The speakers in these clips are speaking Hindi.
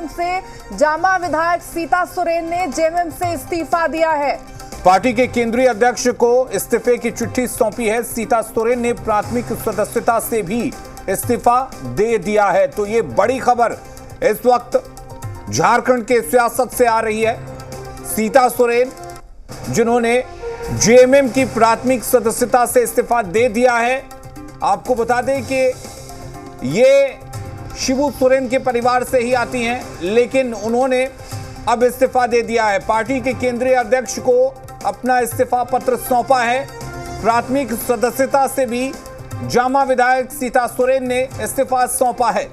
से जामा विधायक सीता सोरेन ने जेएमएम से इस्तीफा दिया है। पार्टी के केंद्रीय अध्यक्ष को इस्तीफे की चिट्ठी सौंपी है। सीता सोरेन ने प्राथमिक सदस्यता से भी इस्तीफा दे दिया है। तो ये बड़ी खबर इस वक्त झारखंड के सियासत से आ रही है। सीता सोरेन जिन्होंने जेएमएम की प्राथमिक सदस्यता से इस्तीफा दे दिया है। आपको बता दें कि ये शिबू सोरेन के परिवार से ही आती हैं, लेकिन उन्होंने अब इस्तीफा दे दिया है। पार्टी के केंद्रीय अध्यक्ष को अपना इस्तीफा पत्र सौंपा है। प्राथमिक सदस्यता से भी जामा विधायक सीता सोरेन ने इस्तीफा सौंपा है।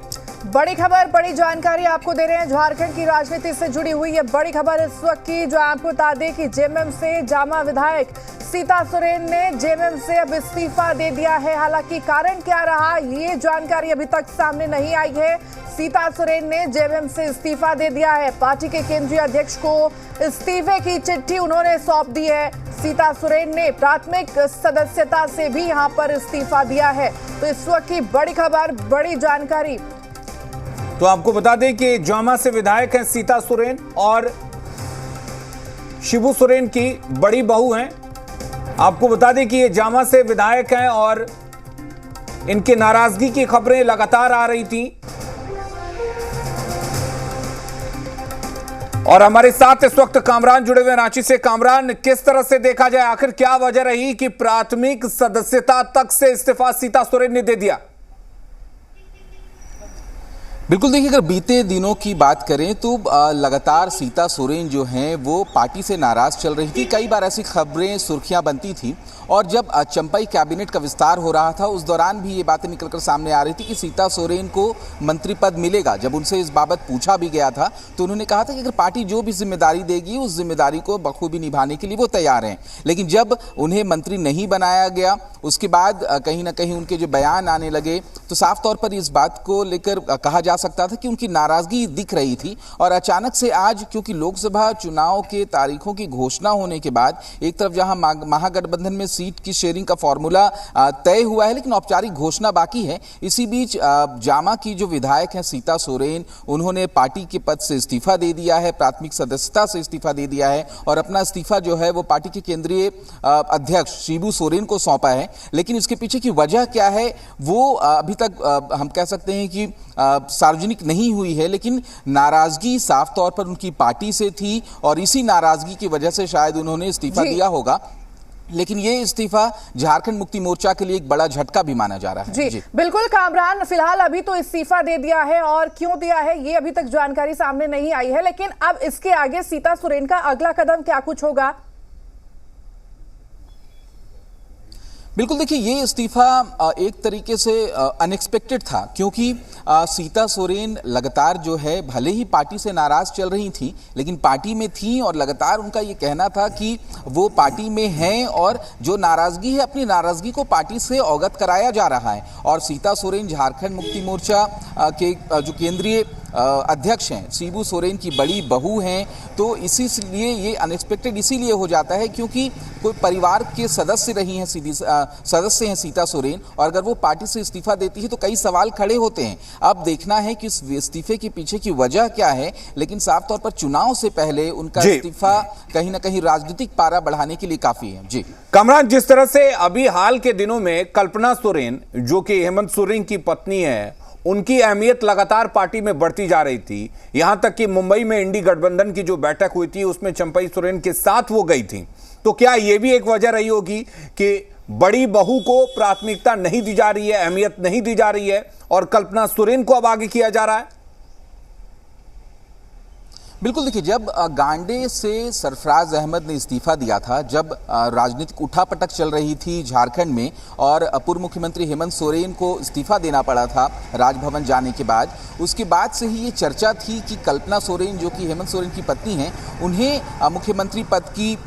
बड़ी खबर, बड़ी जानकारी आपको दे रहे हैं। झारखंड की राजनीति से जुड़ी हुई है बड़ी खबर इस वक्त की, जो आपको बता दें कि जेएमएम से जामा विधायक सीता सोरेन ने जेएमएम से अब इस्तीफा दे दिया है। हालांकि कारण क्या रहा, ये जानकारी अभी तक सामने नहीं आई है। सीता सोरेन ने जेएमएम से इस्तीफा दे दिया है। पार्टी के केंद्रीय अध्यक्ष को इस्तीफे की चिट्ठी उन्होंने सौंप दी है। सीता सोरेन ने प्राथमिक सदस्यता से भी यहां पर इस्तीफा दिया है। तो इस वक्त की बड़ी खबर, बड़ी जानकारी। तो आपको बता दें कि जामा से विधायक हैं सीता सोरेन और शिबू सोरेन की बड़ी बहू हैं। आपको बता दें कि ये जामा से विधायक हैं और इनके नाराजगी की खबरें लगातार आ रही थी। और हमारे साथ इस वक्त कामरान जुड़े हुए रांची से। कामरान, किस तरह से देखा जाए, आखिर क्या वजह रही कि प्राथमिक सदस्यता तक से इस्तीफा सीता सोरेन ने दे दिया? बिल्कुल, देखिए, अगर बीते दिनों की बात करें तो लगातार सीता सोरेन जो हैं वो पार्टी से नाराज चल रही थी। कई बार ऐसी खबरें सुर्खियां बनती थी और जब चंपाई कैबिनेट का विस्तार हो रहा था उस दौरान भी ये बातें निकलकर सामने आ रही थी कि सीता सोरेन को मंत्री पद मिलेगा। जब उनसे इस बाबत पूछा भी गया था तो उन्होंने कहा था कि अगर पार्टी जो भी जिम्मेदारी देगी उस जिम्मेदारी को बखूबी निभाने के लिए वो तैयार हैं। लेकिन जब उन्हें मंत्री नहीं बनाया गया उसके बाद कहीं ना कहीं उनके जो बयान आने लगे तो साफ तौर पर इस बात को लेकर कहा जा सकता था कि उनकी नाराजगी दिख रही थी। और अचानक से आज, क्योंकि लोकसभा चुनाव के तारीखों की घोषणा होने के बाद एक तरफ जहां महागठबंधन में सीट की शेयरिंग का फॉर्मूला तय हुआ है लेकिन औपचारिक घोषणा बाकी है, इसी बीच जामा की जो विधायक हैं सीता सोरेन, उन्होंने पार्टी के पद से इस्तीफा दे दिया है, प्राथमिक सदस्यता से इस्तीफा दे दिया है और अपना इस्तीफा जो है वो पार्टी के केंद्रीय अध्यक्ष शिबू सोरेन को सौंपा है। लेकिन इसके पीछे की वजह क्या है वो अभी तक हम कह सकते हैं कि सार्वजनिक नहीं हुई है, लेकिन नाराजगी साफ तौर पर उनकी पार्टी से थी और इसी नाराजगी की वजह से शायद उन्होंने इस्तीफा दिया होगा। लेकिन ये इस्तीफा झारखंड मुक्ति मोर्चा के लिए एक बड़ा झटका भी माना जा रहा है। जी बिल्कुल कामरान, फिलहाल अभी तो इस्तीफा दे दिया है और क्यों दिया है ये अभी तक जानकारी सामने नहीं आई है। लेकिन अब इसके आगे सीता सोरेन का अगला कदम क्या कुछ होगा? बिल्कुल, देखिए, ये इस्तीफा एक तरीके से अनएक्सपेक्टेड था क्योंकि सीता सोरेन लगातार जो है भले ही पार्टी से नाराज चल रही थी लेकिन पार्टी में थी और लगातार उनका ये कहना था कि वो पार्टी में हैं और जो नाराजगी है अपनी नाराजगी को पार्टी से अवगत कराया जा रहा है। और सीता सोरेन झारखंड मुक्ति मोर्चा के जो केंद्रीय अध्यक्ष हैं, शिबू सोरेन की बड़ी बहू हैं, तो इसीलिए ये अनएक्सपेक्टेड इसीलिए हो जाता है क्योंकि कोई परिवार के सदस्य रही हैं, सदस्य हैं सीता सोरेन, और अगर वो पार्टी से इस्तीफा देती है तो कई सवाल खड़े होते हैं। अब देखना है कि इस इस्तीफे के पीछे की वजह क्या है, लेकिन साफ तौर पर चुनाव से पहले उनका इस्तीफा कहीं ना कहीं राजनीतिक पारा बढ़ाने के लिए काफी है। जी कामरान, जिस तरह से अभी हाल के दिनों में कल्पना सोरेन जो कि हेमंत सोरेन की पत्नी है, उनकी अहमियत लगातार पार्टी में बढ़ती जा रही थी। यहां तक कि मुंबई में इंडी गठबंधन की जो बैठक हुई थी उसमें चंपाई सोरेन के साथ वो गई थी। तो क्या ये भी एक वजह रही होगी कि बड़ी बहू को प्राथमिकता नहीं दी जा रही है, अहमियत नहीं दी जा रही है और कल्पना सोरेन को अब आगे किया जा रहा है? बिल्कुल, देखिए, जब गांडे से सरफराज अहमद ने इस्तीफा दिया था, जब राजनीतिक उठापटक चल रही थी झारखंड में और पूर्व मुख्यमंत्री हेमंत सोरेन को इस्तीफा देना पड़ा था राजभवन जाने के बाद, उसके बाद से ही ये चर्चा थी कि कल्पना सोरेन जो कि हेमंत सोरेन की पत्नी हैं, उन्हें मुख्यमंत्री पद की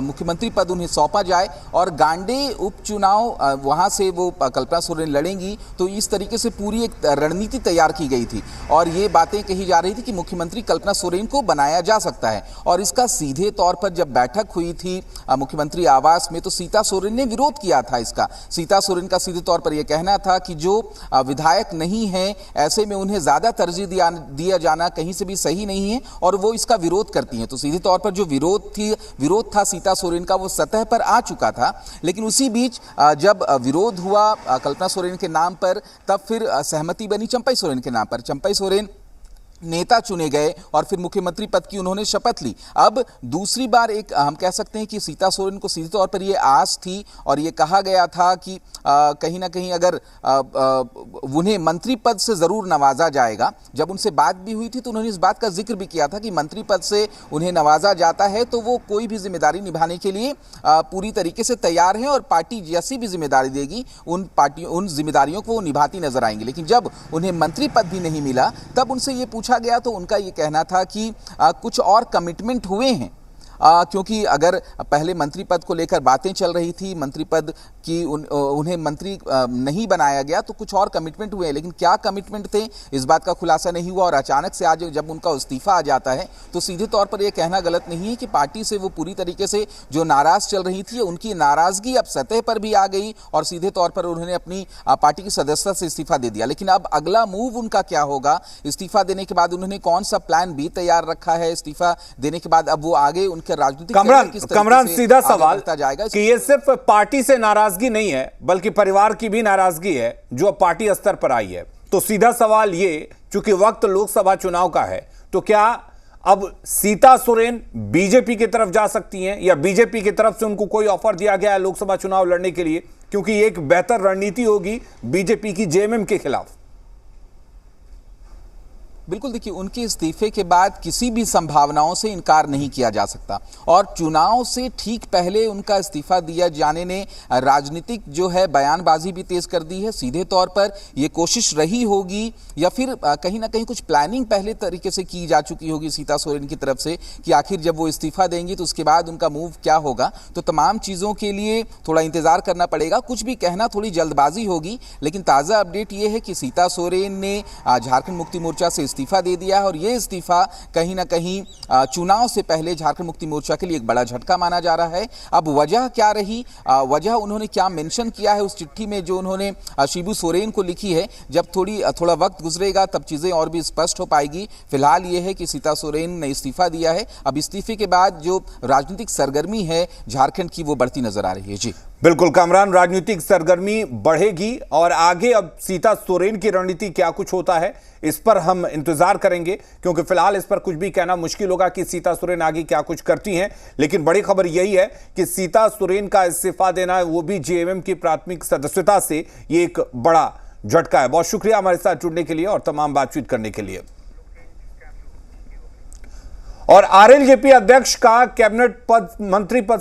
मुख्यमंत्री पद उन्हें सौंपा जाए और गांडे उपचुनाव वहाँ से वो कल्पना सोरेन लड़ेंगी। तो इस तरीके से पूरी एक रणनीति तैयार की गई थी और ये बातें कही जा रही थी कि मुख्यमंत्री कल्पना सोरेन को बनाया जा सकता है। और इसका सीधे तौर पर जब बैठक हुई थी मुख्यमंत्री आवास में, तो सीता सोरेन ने विरोध किया था इसका। सीता सोरेन का सीधे तौर पर यह कहना था कि जो विधायक नहीं है ऐसे में उन्हें ज्यादा तरजीह दिया जाना कहीं से भी सही नहीं है और वो इसका विरोध करती हैं। तो सीधे तौर पर जो विरोध था सीता सोरेन का, वो सतह पर आ चुका था। लेकिन उसी बीच जब विरोध हुआ कल्पना सोरेन के नाम पर, तब फिर सहमति बनी चंपई सोरेन के नाम पर। चंपई सोरेन नेता चुने गए और फिर मुख्यमंत्री पद की उन्होंने शपथ ली। अब दूसरी बार एक हम कह सकते हैं कि सीता सोरेन को सीधे तौर पर यह आस थी और ये कहा गया था कि कहीं ना कहीं अगर उन्हें मंत्री पद से जरूर नवाजा जाएगा। जब उनसे बात भी हुई थी तो उन्होंने इस बात का जिक्र भी किया था कि मंत्री पद से उन्हें नवाजा जाता है तो वो कोई भी जिम्मेदारी निभाने के लिए पूरी तरीके से तैयार हैं और पार्टी जैसी भी जिम्मेदारी देगी उन जिम्मेदारियों को वो निभाती नजर आएंगी। लेकिन जब उन्हें मंत्री पद भी नहीं मिला तब उनसे ये पूछा गया तो उनका ये कहना था कि कुछ और कमिटमेंट हुए हैं, क्योंकि अगर पहले मंत्री पद को लेकर बातें चल रही थी, मंत्री पद की उन्हें मंत्री नहीं बनाया गया तो कुछ और कमिटमेंट हुए, लेकिन क्या कमिटमेंट थे इस बात का खुलासा नहीं हुआ। और अचानक से आज जब उनका इस्तीफा आ जाता है तो सीधे तौर पर यह कहना गलत नहीं है कि पार्टी से वो पूरी तरीके से जो नाराज चल रही थी, उनकी नाराजगी अब सतह पर भी आ गई और सीधे तौर पर उन्होंने अपनी पार्टी की सदस्यता से इस्तीफा दे दिया। लेकिन अब अगला मूव उनका क्या होगा, इस्तीफा देने के बाद उन्होंने कौन सा प्लान बी तैयार रखा है, इस्तीफा देने के बाद अब वो आगे उनके राजनीतिक कमरान सीधा सवाल कि ये सिर्फ पार्टी से नाराजगी नहीं है बल्कि परिवार की भी नाराजगी है जो अब पार्टी स्तर पर आई है। तो सीधा सवाल ये, चूंकि वक्त लोकसभा चुनाव का है, तो क्या अब सीता सोरेन बीजेपी की तरफ जा सकती हैं या बीजेपी की तरफ से उनको कोई ऑफर दिया गया है लोकसभा चुनाव लड़ने के लिए, क्योंकि ये एक बेहतर रणनीति होगी बीजेपी की जेएमएम के खिलाफ? बिल्कुल, देखिए उनके इस्तीफे के बाद किसी भी संभावनाओं से इनकार नहीं किया जा सकता और चुनाव से ठीक पहले उनका इस्तीफा दिया जाने ने राजनीतिक जो है बयानबाजी भी तेज कर दी है। सीधे तौर पर यह कोशिश रही होगी या फिर कहीं ना कहीं कुछ प्लानिंग पहले तरीके से की जा चुकी होगी सीता सोरेन की तरफ से कि आखिर जब वो इस्तीफा देंगी तो उसके बाद उनका मूव क्या होगा। तो तमाम चीज़ों के लिए थोड़ा इंतजार करना पड़ेगा, कुछ भी कहना थोड़ी जल्दबाजी होगी। लेकिन ताज़ा अपडेट ये है कि सीता सोरेन ने झारखंड मुक्ति मोर्चा से इस्तीफा दे दिया है और ये इस्तीफा कहीं ना कहीं चुनाव से पहले झारखंड मुक्ति मोर्चा के लिए एक बड़ा झटका माना जा रहा है। अब वजह क्या रही, वजह उन्होंने क्या मेंशन किया है उस चिट्ठी में जो उन्होंने शिबू सोरेन को लिखी है, जब थोड़ा वक्त गुजरेगा तब चीजें और भी स्पष्ट हो पाएगी। फिलहाल ये है कि सीता सोरेन ने इस्तीफा दिया है। अब इस्तीफे के बाद जो राजनीतिक सरगर्मी है झारखंड की वो बढ़ती नजर आ रही है। जी बिल्कुल कामरान, राजनीतिक सरगर्मी बढ़ेगी और आगे अब सीता सोरेन की रणनीति क्या कुछ होता है इस पर हम इंतजार करेंगे, क्योंकि फिलहाल इस पर कुछ भी कहना मुश्किल होगा कि सीता सोरेन आगे क्या कुछ करती हैं। लेकिन बड़ी खबर यही है कि सीता सोरेन का इस्तीफा देना, वो भी जेएमएम की प्राथमिक सदस्यता से, ये एक बड़ा झटका है। बहुत शुक्रिया हमारे साथ जुड़ने के लिए और तमाम बातचीत करने के लिए। और आरएलजेपी अध्यक्ष का कैबिनेट पद, मंत्री पद